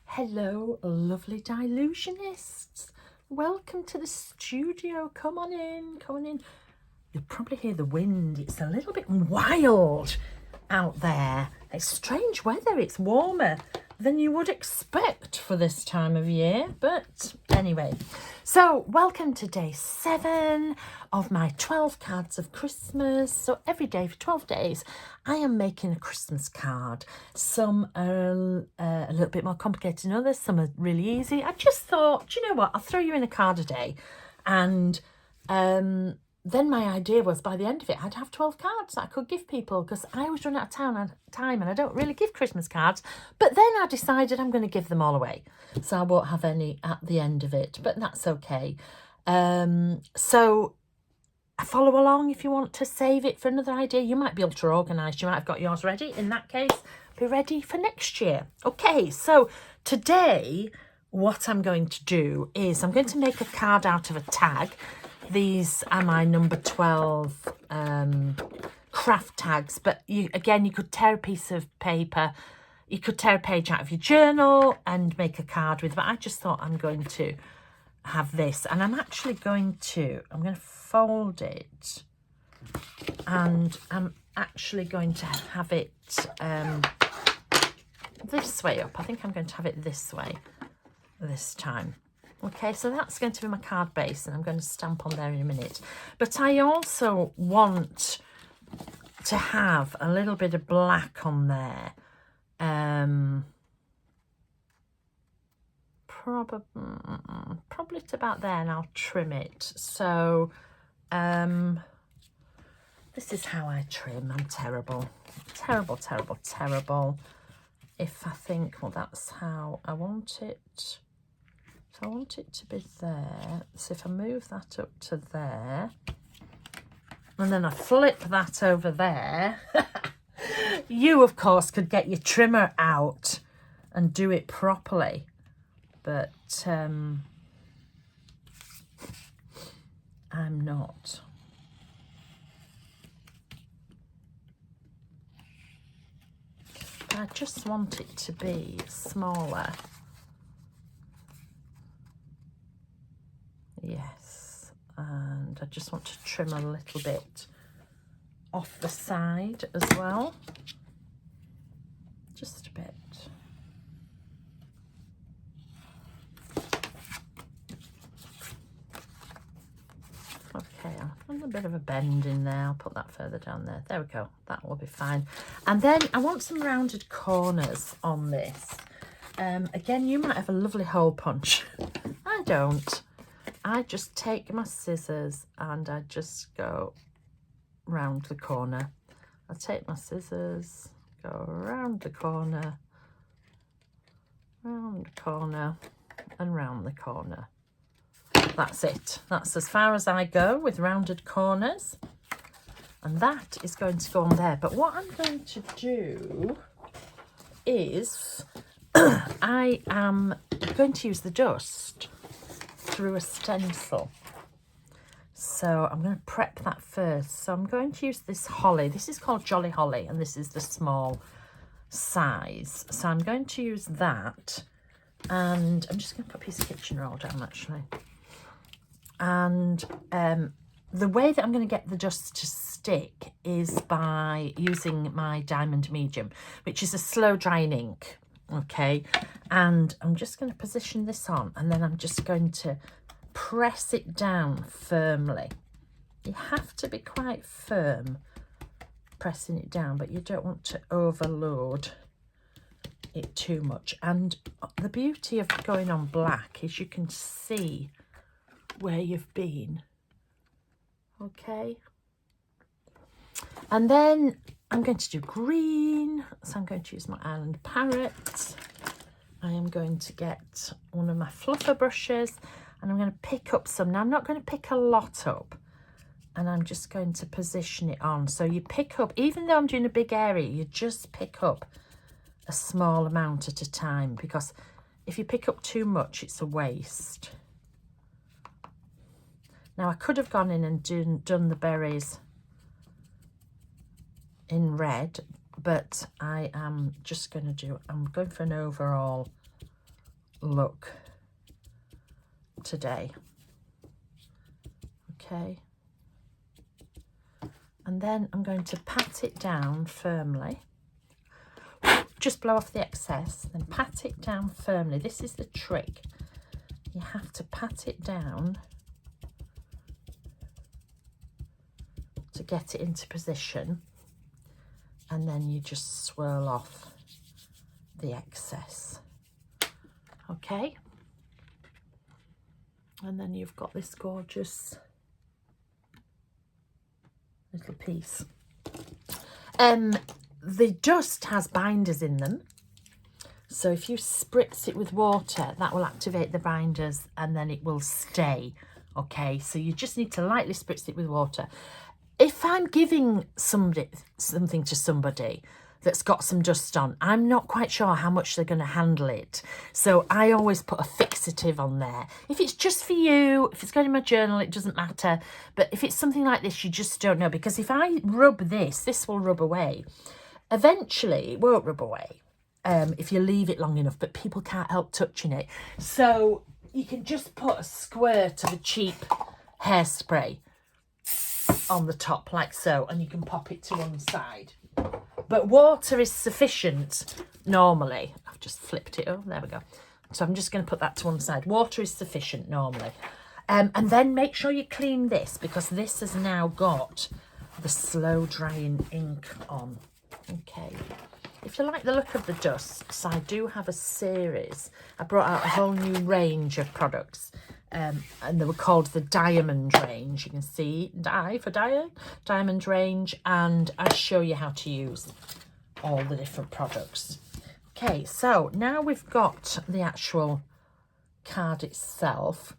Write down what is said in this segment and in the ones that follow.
Hello, lovely Dylusionists. Welcome to the studio. Come on in, come on in. You'll probably hear the wind. It's a little bit wild out there. It's strange weather. It's warmer than you would expect for this time of year. But anyway, so welcome to day 7 of my 12 cards of Christmas. So every day for 12 days, I am making a Christmas card. Some are a little bit more complicated than others. Some are really easy. I just thought, do you know what? I'll throw you in a card a day. And then my idea was by the end of it, I'd have 12 cards that I could give people because I always run out of time and I don't really give Christmas cards. But then I decided I'm going to give them all away. So I won't have any at the end of it, but that's okay. So follow along if you want to save it for another idea. You might be ultra organised. You might have got yours ready. In that case, be ready for next year. Okay, so today what I'm going to do is I'm going to make a card out of a tag. These are my number 12 craft tags, but you could tear a piece of paper, you could tear a page out of your journal and make a card with, but I just thought I'm going to have this, and I'm going to fold it, and I'm actually going to have it this way up. I think I'm going to have it this way this time. Okay, so that's going to be my card base, and I'm going to stamp on there in a minute. But I also want to have a little bit of black on there. Probably to about there, and I'll trim it. So this is how I trim. I'm terrible. Terrible, terrible, terrible. If I think, well, that's how I want it. So I want it to be there. So if I move that up to there, and then I flip that over there, you, of course, could get your trimmer out and do it properly. But I'm not. But I just want it to be smaller. Yes, and I just want to trim a little bit off the side as well. Just a bit. Okay, I'm a bit of a bend in there. I'll put that further down there. There we go. That will be fine. And then I want some rounded corners on this. Again, you might have a lovely hole punch. I don't. I just take my scissors and I just go round the corner. I take my scissors, go round the corner, round the corner, and round the corner. That's it. That's as far as I go with rounded corners. And that is going to go on there. But what I'm going to do is I am going to use the dust through a stencil. So I'm going to prep that first. So I'm going to use this holly. This is called Jolly Holly, and this is the small size. So I'm going to use that, and I'm just going to put a piece of kitchen roll down actually. And the way that I'm going to get the dust to stick is by using my Diamond medium, which is a slow drying ink. Okay, and I'm just going to position this on, and then I'm just going to press it down firmly. You have to be quite firm pressing it down, but you don't want to overload it too much. And the beauty of going on black is you can see where you've been. Okay, and then I'm going to do green, so I'm going to use my Island Parrot. I am going to get one of my fluffer brushes, and I'm going to pick up some. Now, I'm not going to pick a lot up, and I'm just going to position it on. So you pick up, even though I'm doing a big area, you just pick up a small amount at a time, because if you pick up too much, it's a waste. Now, I could have gone in and done the berries in red, but I am just going to I'm going for an overall look today. Okay. And then I'm going to pat it down firmly. Just blow off the excess, then pat it down firmly. This is the trick. You have to pat it down to get it into position, and then you just swirl off the excess. Okay, and then you've got this gorgeous little piece. The dust has binders in them, so if you spritz it with water, that will activate the binders and then it will stay. Okay, so you just need to lightly spritz it with water. If I'm giving something to somebody that's got some dust on, I'm not quite sure how much they're going to handle it. So I always put a fixative on there. If it's just for you, if it's going in my journal, it doesn't matter. But if it's something like this, you just don't know. Because if I rub this will rub away. Eventually, it won't rub away if you leave it long enough, but people can't help touching it. So you can just put a squirt of a cheap hairspray on the top like so, and you can pop it to one side. But water is sufficient normally. I've just flipped it. Oh, there we go. So I'm just going to put that to one side. Water is sufficient normally. And then make sure you clean this, because this has now got the slow drying ink on. Okay. If you like the look of the dusts, I do have a series. I brought out a whole new range of products. And they were called the Diamond range. You can see Diamond range, and I show you how to use all the different products. Okay, so now we've got the actual card itself,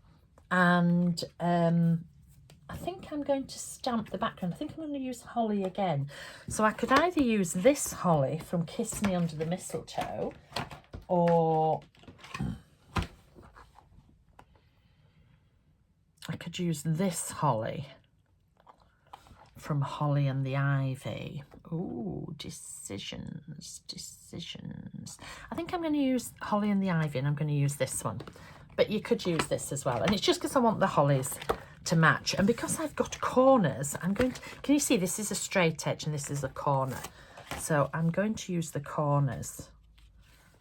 and I think I'm going to stamp the background. I think I'm going to use holly again. So I could either use this holly from Kiss Me Under the Mistletoe, or I could use this holly from Holly and the Ivy. Ooh, decisions. I think I'm going to use Holly and the Ivy, and I'm going to use this one. But you could use this as well. And it's just because I want the hollies to match. And because I've got corners, I'm going to... Can you see this is a straight edge and this is a corner? So I'm going to use the corners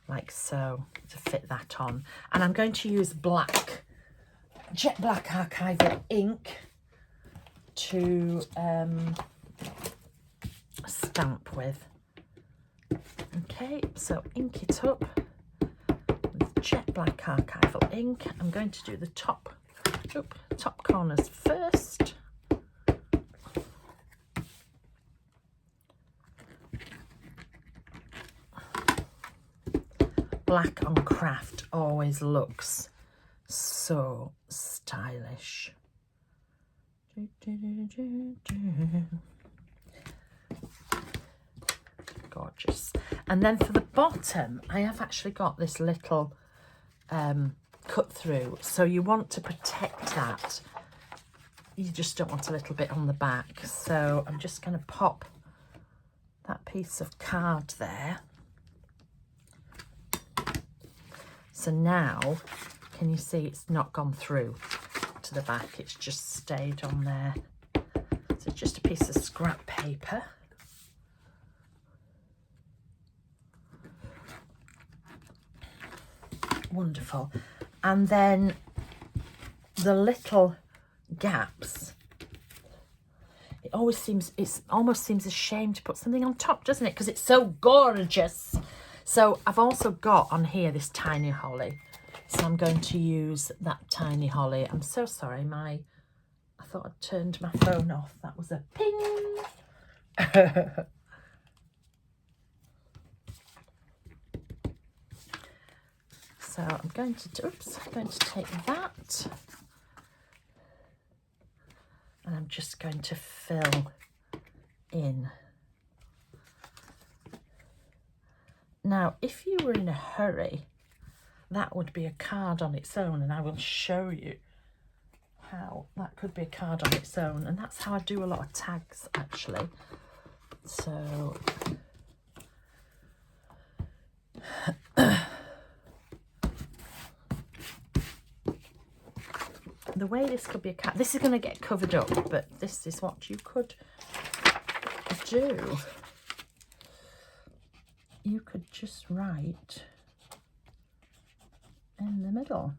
like so to fit that on. And I'm going to use black... jet black archival ink to stamp with. Okay, so ink it up with jet black archival ink. I'm going to do the top corners first. Black on craft always looks so stylish. Gorgeous. And then for the bottom, I have actually got this little cut through. So you want to protect that. You just don't want a little bit on the back. So I'm just going to pop that piece of card there. So now, can you see it's not gone through to the back? It's just stayed on there. So just a piece of scrap paper. Wonderful. And then the little gaps. It almost seems a shame to put something on top, doesn't it? Because it's so gorgeous. So I've also got on here this tiny holly. So I'm going to use that tiny holly. I'm so sorry, I thought I'd turned my phone off. That was a ping. So I'm going to take that, and I'm just going to fill in. Now, if you were in a hurry, that would be a card on its own, and I will show you how that could be a card on its own. And that's how I do a lot of tags, actually. So the way this could be a card, this is going to get covered up, but this is what you could do. You could just write in the middle.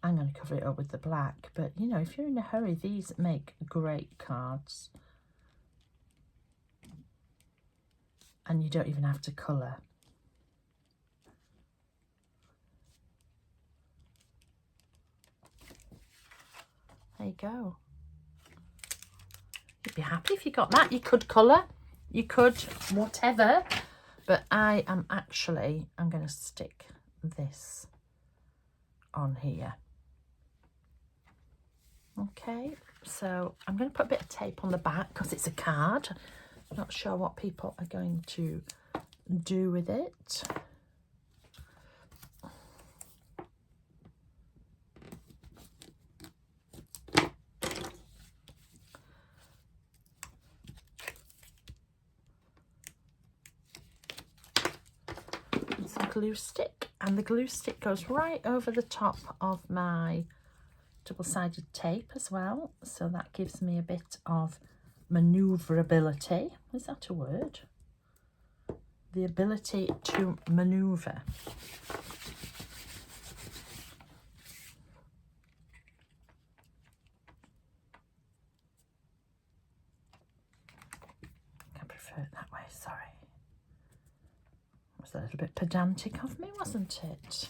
I'm going to cover it up with the black, but you know, if you're in a hurry, these make great cards. And you don't even have to colour. There you go. You'd be happy if you got that. You could colour, you could whatever, but I'm going to stick this on here. Okay, so I'm going to put a bit of tape on the back because it's a card. I'm not sure what people are going to do with it. Some glue stick, and the glue stick goes right over the top of my double-sided tape as well, so that gives me a bit of maneuverability. Is that a word? The ability to maneuver. I prefer it that way, sorry. It was a little bit pedantic of me, wasn't it?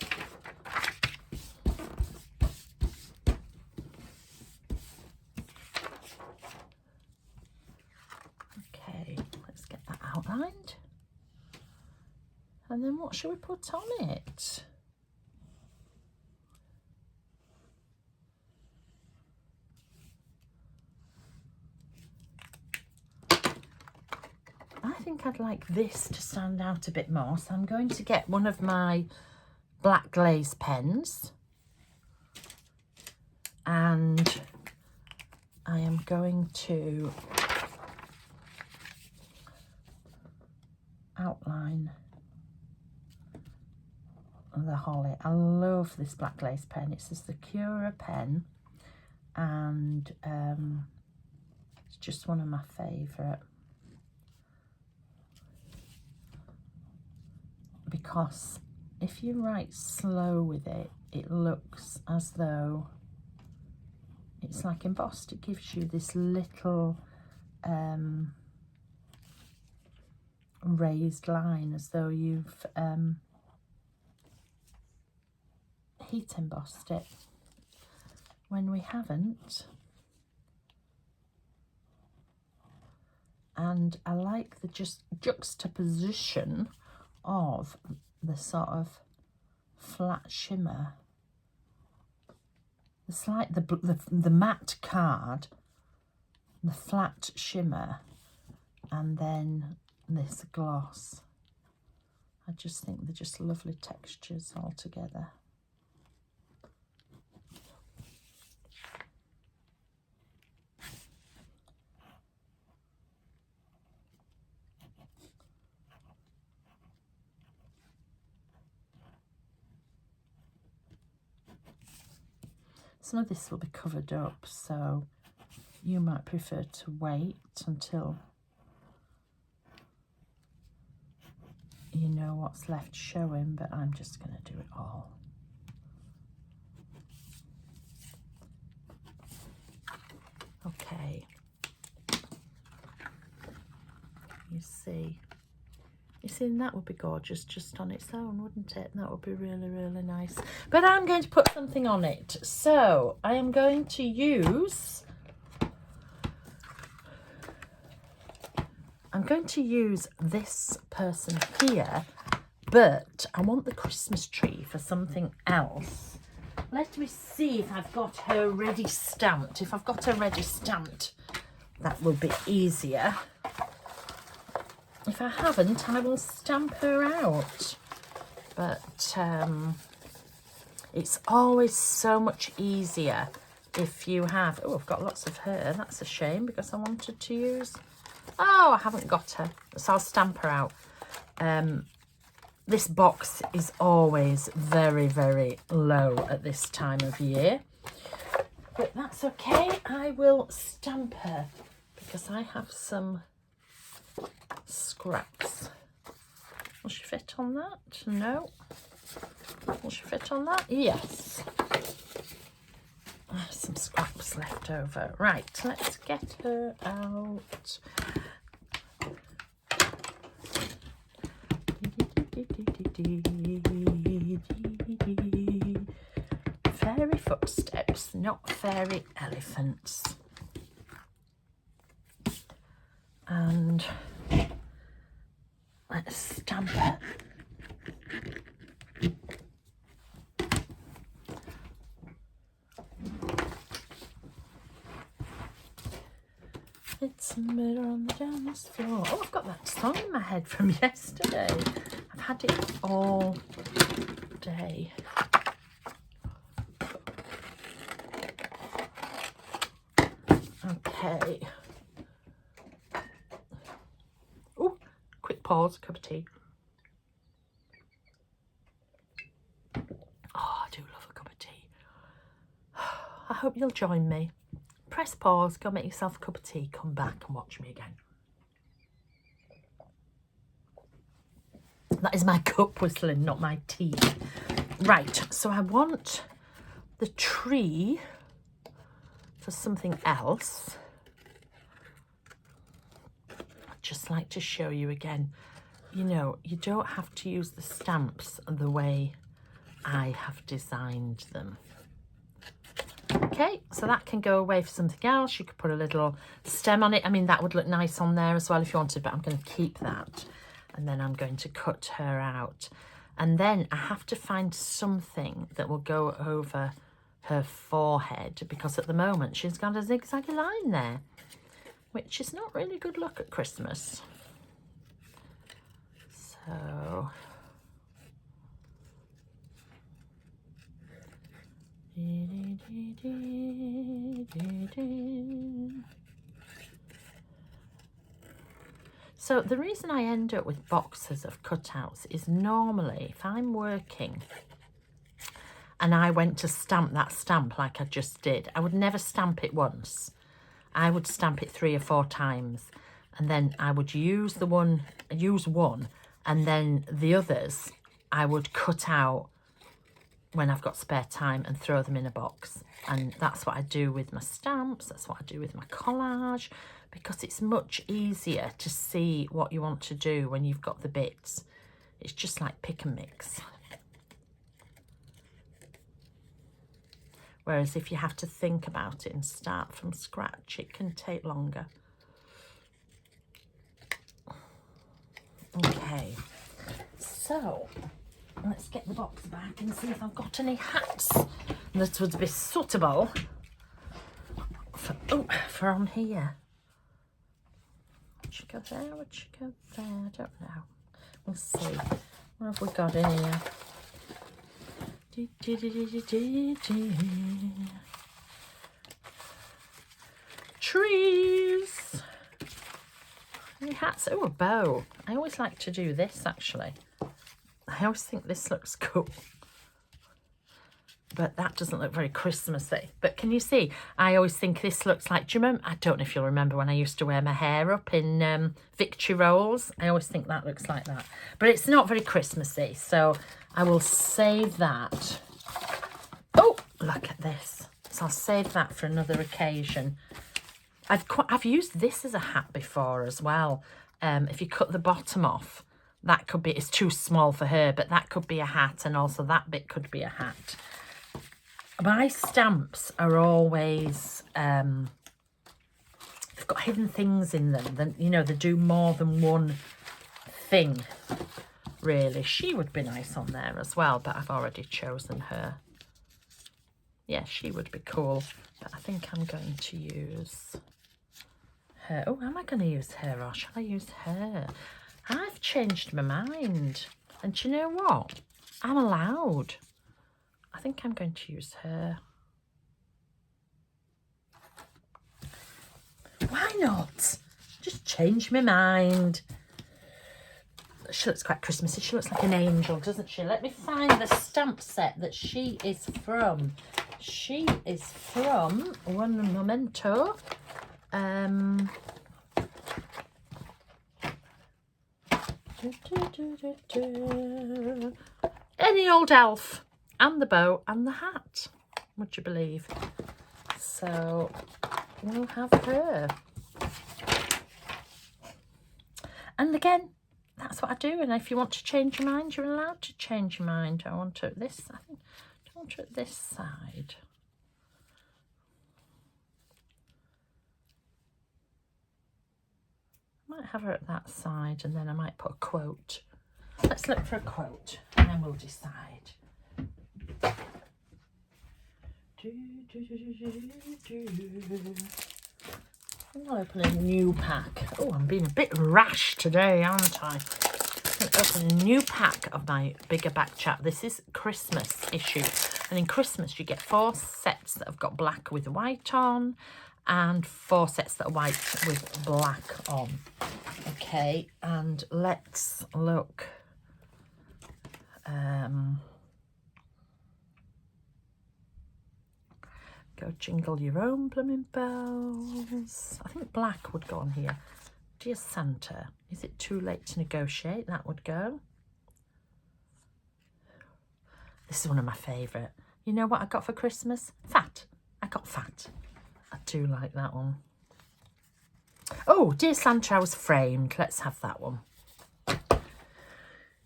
Outlined, and then what shall we put on it? I think I'd like this to stand out a bit more, so I'm going to get one of my black glaze pens and I am going to outline the holly. I love this black glaze pen. It's a Sakura pen, and it's just one of my favourite because if you write slow with it, it looks as though it's like embossed. It gives you this little raised line, as though you've heat embossed it, when we haven't. And I like the just juxtaposition of the sort of flat shimmer. It's like the matte card, the flat shimmer, and then this gloss. I just think they're just lovely textures all together. Some of this will be covered up, so you might prefer to wait until you know what's left showing, but I'm just going to do it all. Okay. You see, that would be gorgeous just on its own, wouldn't it? That would be really, really nice. But I'm going to put something on it. So I am going to use, this person here, but I want the Christmas tree for something else. Let me see if I've got her ready stamped. If I've got her ready stamped, that will be easier. If I haven't, I will stamp her out. But it's always so much easier if you have... Oh, I've got lots of her. That's a shame, because I wanted to use Oh, I haven't got her, so I'll stamp her out. This box is always very, very low at this time of year. But that's okay. I will stamp her because I have some scraps. Will she fit on that? No. Will she fit on that? Yes. Some scraps left over. Right, let's get her out. Fairy footsteps, not fairy elephants. And let's stamp her. It's a mirror on the dance floor. Oh, I've got that song in my head from yesterday. I've had it all day. Okay. Oh, quick pause, cup of tea. Oh, I do love a cup of tea. I hope you'll join me. Press pause, go make yourself a cup of tea, come back and watch me again. That is my cup whistling, not my tea. Right, so I want the tree for something else. I'd just like to show you again, you know, you don't have to use the stamps the way I have designed them. Okay, so that can go away for something else. You could put a little stem on it. I mean, that would look nice on there as well if you wanted, but I'm going to keep that. And then I'm going to cut her out. And then I have to find something that will go over her forehead, because at the moment she's got a zigzaggy line there, which is not really good luck at Christmas. So... So the reason I end up with boxes of cutouts is normally if I'm working and I went to stamp that stamp like I just did, I would never stamp it once. I would stamp it 3 or 4 times, and then I would use one, and then the others I would cut out when I've got spare time and throw them in a box. And that's what I do with my stamps, that's what I do with my collage, because it's much easier to see what you want to do when you've got the bits. It's just like pick and mix. Whereas if you have to think about it and start from scratch, it can take longer. Okay, so let's get the box back and see if I've got any hats that would be suitable for on here. Would you go there? Would you go there? I don't know. We'll see. What have we got in here? Trees. Any hats? Oh, a bow. I always like to do this, actually. I always think this looks cool. But that doesn't look very Christmassy. But can you see? I always think this looks like, do you remember? I don't know if you'll remember when I used to wear my hair up in victory rolls. I always think that looks like that. But it's not very Christmassy, so I will save that. Oh, look at this. So I'll save that for another occasion. I've used this as a hat before as well. If you cut the bottom off, that could be, it's too small for her, but that could be a hat, and also that bit could be a hat. My stamps are always, they've got hidden things in them. Then, you know, they do more than one thing, really. She would be nice on there as well, but I've already chosen her. Yeah, she would be cool, but I think I'm going to use her. Oh, am I going to use her, or shall I use her? I've changed my mind, and do you know what? I'm allowed. I think I'm going to use her. Why not? Just changed my mind. She looks quite Christmassy. She looks like an angel, doesn't she? Let me find the stamp set that she is from. She is from one memento. Any old elf, and the bow and the hat, would you believe? So we'll have her. And again, that's what I do. And if you want to change your mind, you're allowed to change your mind. I want it this. I think I want it this side. I might have her at that side, and then I might put a quote. Let's look for a quote, and then we'll decide. I'm going to open a new pack. Oh, I'm being a bit rash today, aren't I? I'm going to open a new pack of my bigger back chat. This is Christmas issue. And in Christmas, you get 4 sets that have got black with white on, and 4 sets that are white with black on. Okay, and let's look. Go jingle your own blooming bells. I think black would go on here. Dear Santa, is it too late to negotiate? That would go. This is one of my favourite. You know what I got for Christmas? Fat. I got fat. I do like that one. Oh, Dear Santa, I was framed. Let's have that one.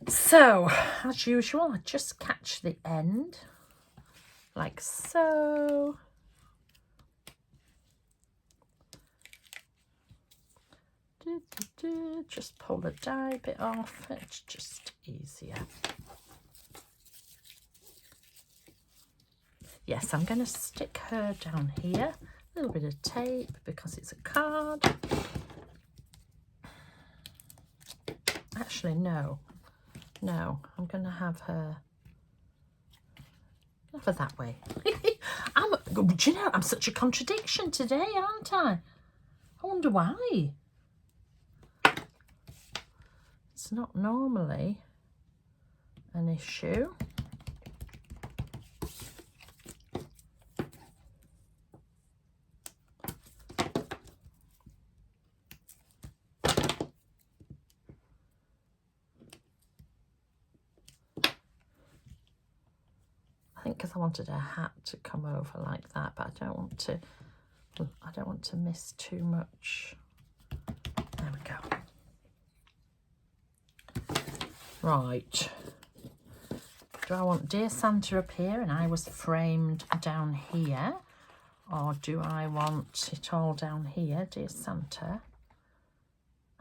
So, as usual, I just catch the end, like so. Just pull the die bit off. It's just easier. Yes, I'm going to stick her down here. A little bit of tape because it's a card. Actually, no, I'm going to have her that way. Do you know, I'm such a contradiction today, aren't I? I wonder why. It's not normally an issue. I think because I wanted her hat to come over like that, but I don't want to miss too much. There we go. Right. Do I want Dear Santa up here and I was framed down here? Or do I want it all down here? Dear Santa,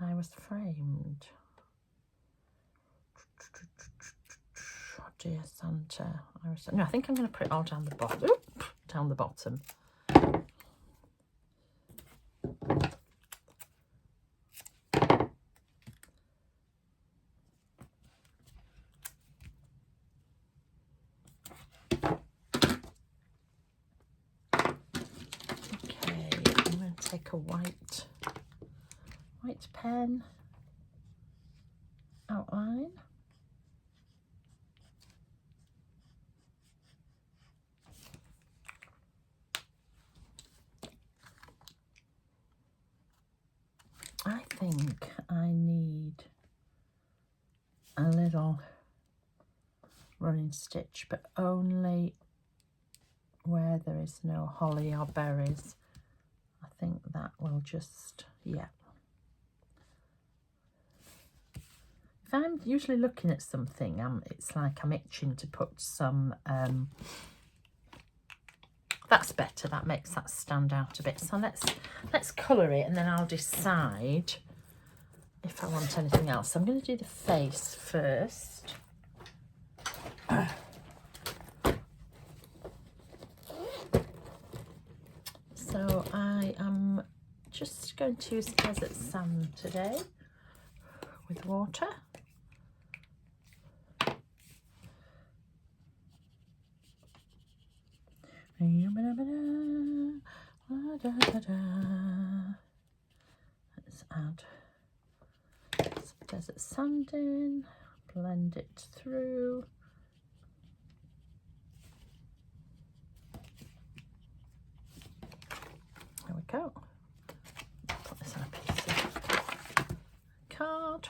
I was framed. Dear Santa, I was... No, I think I'm going to put it all down the bottom. Oop, down the bottom. Take a white pen, outline. I think I need a little running stitch, but only where there is no holly or berries. I think that will just, yeah. If I'm usually looking at something, it's like I'm itching to put some, that's better, that makes that stand out a bit. So let's colour it and then I'll decide if I want anything else. So I'm going to do the face first. So I am just going to use desert sand today with water. Let's is add some desert sand in, blend it through. There we go. Put this on a piece of card.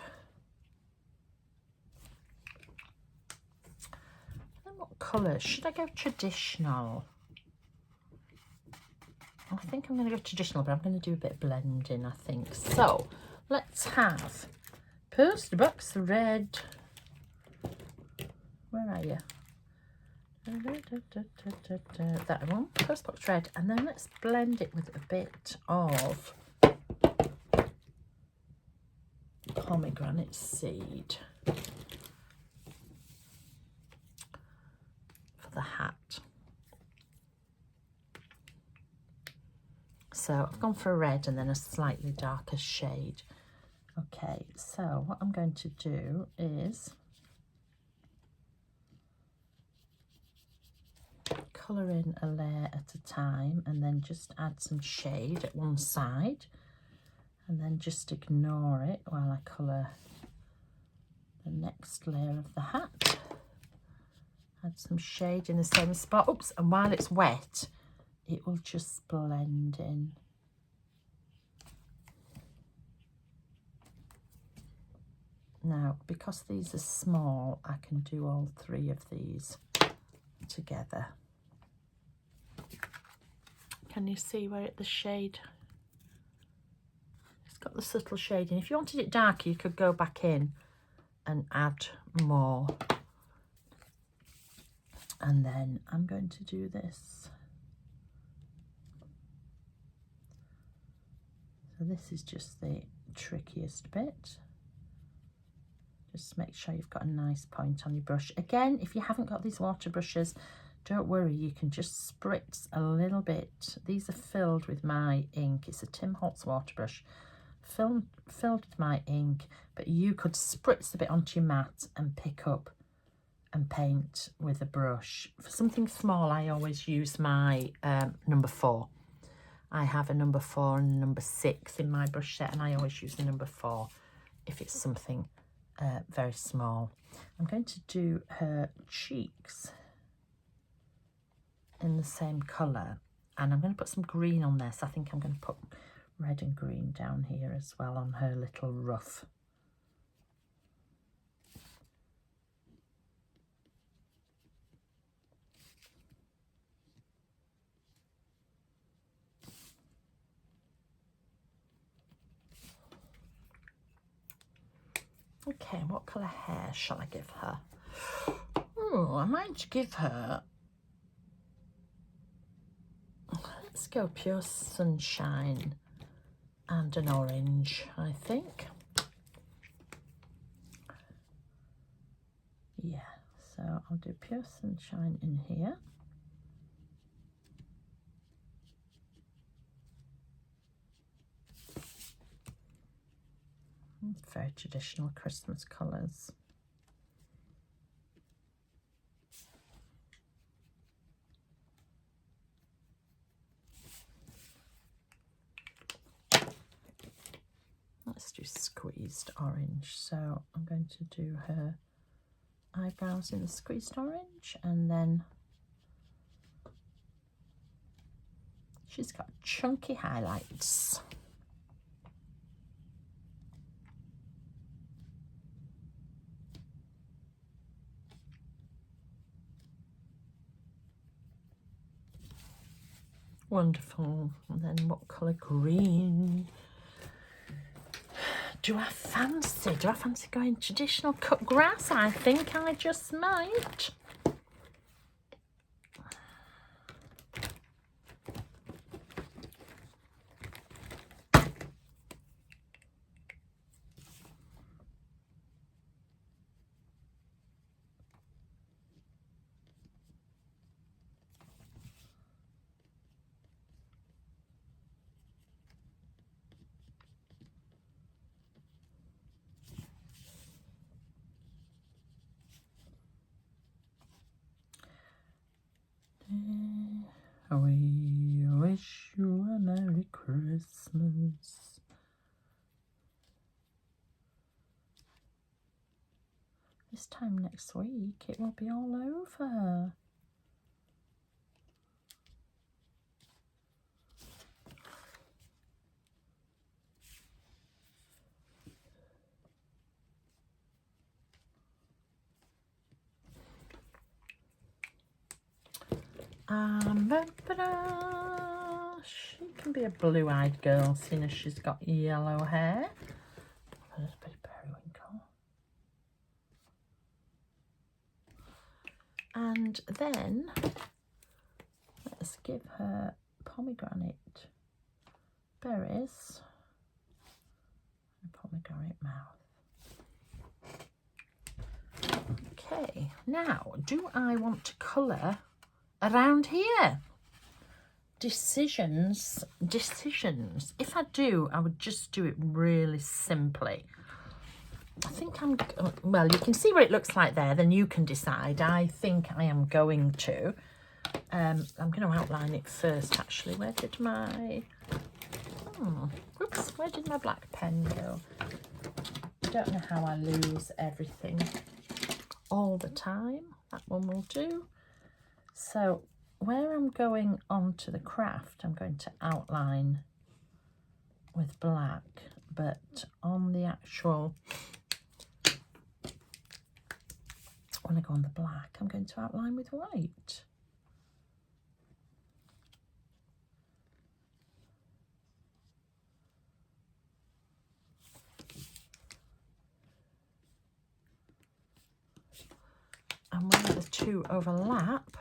And what colour? Should I go traditional? I think I'm going to go traditional, but I'm going to do a bit of blending, I think. So let's have poster box red. Where are you? That one, poster box red, and then let's blend it with a bit of pomegranate seed for the hat. So I've gone for a red and then a slightly darker shade. Okay, so what I'm going to do is colour in a layer at a time and then just add some shade at one side and then just ignore it while I colour the next layer of the hat. Add some shade in the same spot. Oops, and while it's wet, it will just blend in. Now, because these are small, I can do all three of these together. Can you see where the shade? It's got the subtle shading. If you wanted it darker, you could go back in and add more. And then I'm going to do this. So this is just the trickiest bit. Just make sure you've got a nice point on your brush. Again, if you haven't got these water brushes, don't worry, you can just spritz a little bit. These are filled with my ink. It's a Tim Holtz water brush, filled with my ink, but you could spritz a bit onto your mat and pick up and paint with a brush. For something small, I always use my number 4. I have a number 4 and a number 6 in my brush set, and I always use the number 4 if it's something very small. I'm going to do her cheeks in the same colour, and I'm going to put some green on there, so I think I'm going to put red and green down here as well on her little ruff. Okay, what colour hair shall I give her? Oh, I might give her, let's go pure sunshine and an orange, I think. Yeah, so I'll do pure sunshine in here. Very traditional Christmas colours. Let's do squeezed orange. So I'm going to do her eyebrows in the squeezed orange, and then she's got chunky highlights. Wonderful. And then what colour? Green. Do I fancy going traditional cut grass? I think I just might. We wish you a Merry Christmas. this time next week it will be all over. She can be a blue-eyed girl, seeing as she's got yellow hair. A little bit of periwinkle. And then let's give her pomegranate berries and pomegranate mouth. Okay, now do I want to colour around here? Decisions. If I do, I would just do it really simply. I think well, you can see what it looks like there, then you can decide. I think I am going to. I'm going to outline it first, actually. Where did my... where did my black pen go? I don't know how I lose everything all the time. That one will do. So where I'm going onto the craft, I'm going to outline with black, but on the actual, when I go on the black, I'm going to outline with white. And where the two overlap,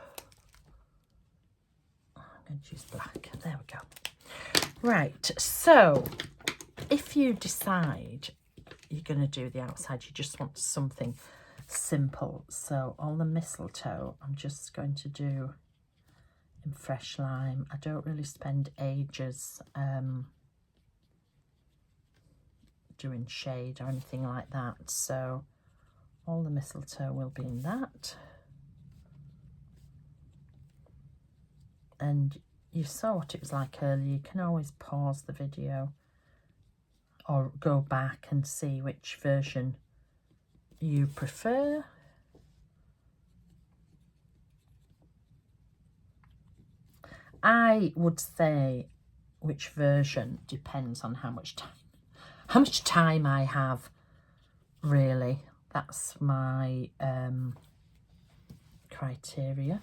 I'm going to use black. There we go. Right, so if you decide you're going to do the outside, you just want something simple. So on the mistletoe, I'm just going to do in fresh lime. I don't really spend ages doing shade or anything like that. So all the mistletoe will be in that. And you saw what it was like earlier. You can always pause the video or go back and see which version you prefer. I would say which version depends on how much time I have, really. That's my criteria.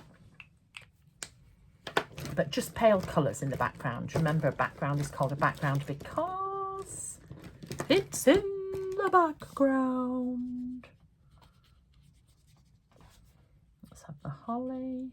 But just pale colours in the background. Remember, a background is called a background because it's in the background. Let's have the holly.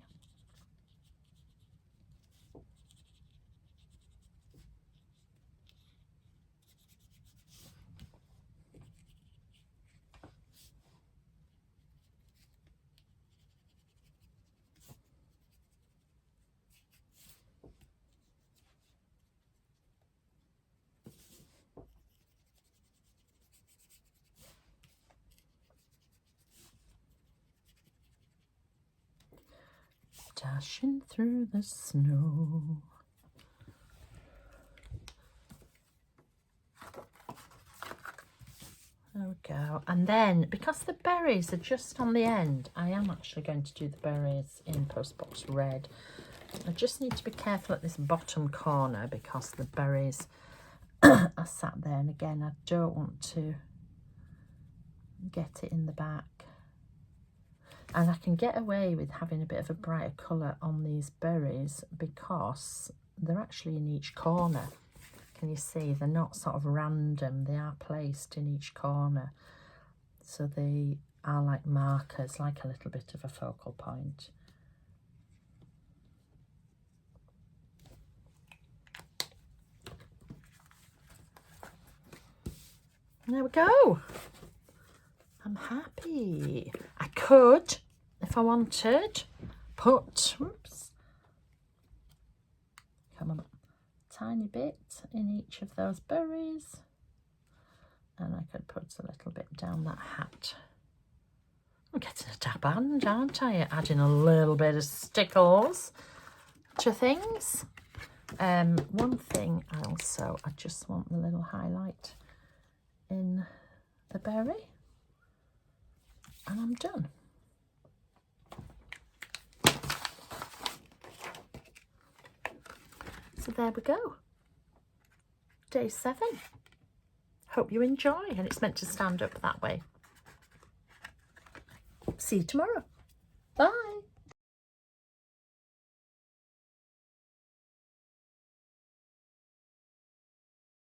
Dashing through the snow. There we go. And then, because the berries are just on the end, I am actually going to do the berries in Postbox Red. I just need to be careful at this bottom corner because the berries are sat there. And again, I don't want to get it in the back. And I can get away with having a bit of a brighter colour on these berries because they're actually in each corner. Can you see? They're not sort of random. They are placed in each corner. So they are like markers, like a little bit of a focal point. There we go. I'm happy. I could, if I wanted, put, come on, a tiny bit in each of those berries. And I could put a little bit down that hat. I'm getting a dab hand, aren't I? Adding a little bit of stickles to things. One thing also, I just want the little highlight in the berry. and I'm done. So there we go. Day 7. Hope you enjoy, and it's meant to stand up that way. See you tomorrow. Bye.